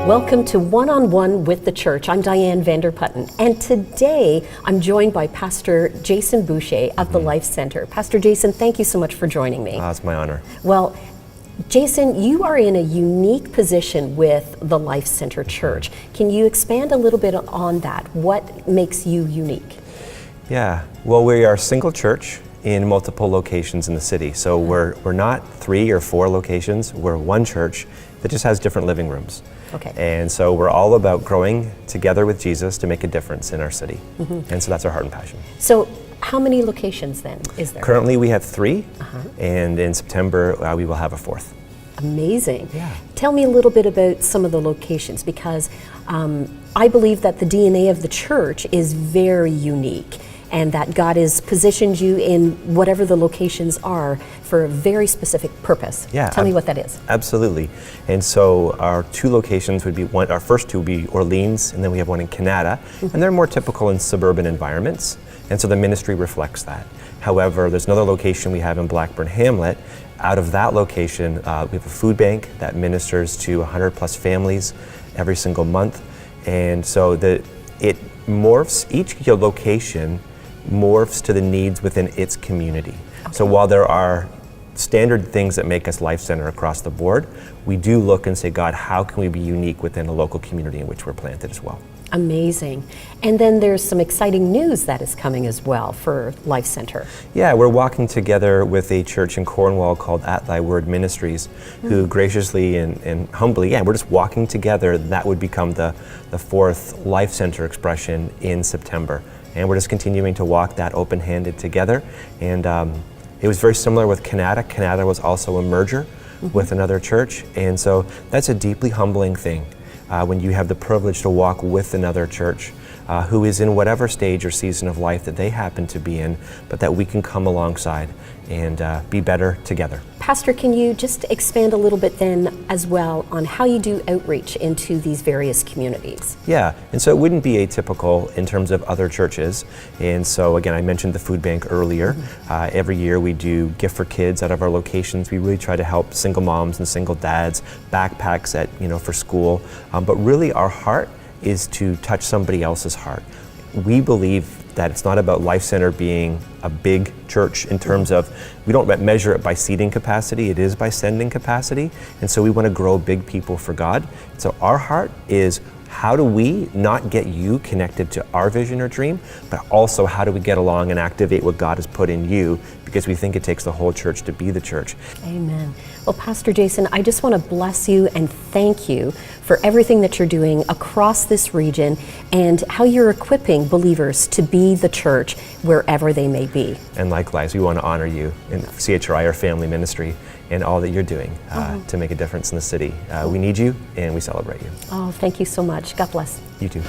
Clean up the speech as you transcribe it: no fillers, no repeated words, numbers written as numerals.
Welcome to One-on-One with the Church. I'm Dianne Putten, and today I'm joined by Pastor Jason Boucher of the Life Center. Pastor Jason, thank you so much for joining me. It's my honor. Well, Jason, you are in a unique position with the Life Center Church. Can you expand a little bit on that? What makes you unique? Yeah, well, we are a single church in multiple locations in the city. So we're not 3 or 4 locations, we're one church that just has different living rooms. Okay. And so we're all about growing together with Jesus to make a difference in our city. And so that's our heart and passion. So how many locations then is there? Currently we have 3, and in September we will have a 4th. Amazing. Yeah. Tell me a little bit about some of the locations, because I believe that the DNA of the church is very unique, and that God has positioned you in whatever the locations are for a very specific purpose. Yeah, Tell me what that is. Absolutely. And so our 2 locations would be our first 2 would be Orleans, and then we have one in Canada, and they're more typical in suburban environments, and so the ministry reflects that. However, there's another location we have in Blackburn Hamlet. Out of that location, we have a food bank that ministers to 100 plus families every single month, and so it morphs, each location morphs to the needs within its community. Okay. So while there are standard things that make us Life Center across the board, we do look and say, God, how can we be unique within a local community in which we're planted as well? Amazing. And then there's some exciting news that is coming as well for Life Center. Yeah, we're walking together with a church in Cornwall called At Thy Word Ministries, who graciously and humbly, we're just walking together. That would become the 4th Life Center expression in September. And we're just continuing to walk that open-handed together. And it was very similar with Canada. Canada was also a merger with another church. And so that's a deeply humbling thing when you have the privilege to walk with another church who is in whatever stage or season of life that they happen to be in, but that we can come alongside and be better together. Pastor, can you just expand a little bit then as well on how you do outreach into these various communities? Yeah, and so it wouldn't be atypical in terms of other churches. And so again, I mentioned the food bank earlier. Every year we do Gift for Kids out of our locations. We really try to help single moms and single dads, backpacks for school. But really our heart is to touch somebody else's heart. We believe that it's not about Life Center being a big church in terms of, we don't measure it by seating capacity, it is by sending capacity. And so we want to grow big people for God. So our heart is, how do we not get you connected to our vision or dream, but also how do we get along and activate what God has put in you, because we think it takes the whole church to be the church. Amen. Well, Pastor Jason, I just want to bless you and thank you for everything that you're doing across this region and how you're equipping believers to be the church wherever they may be. And likewise, we want to honor you in CHRI, our family ministry, and all that you're doing to make a difference in the city. We need you and we celebrate you. Oh, thank you so much. God bless. You too.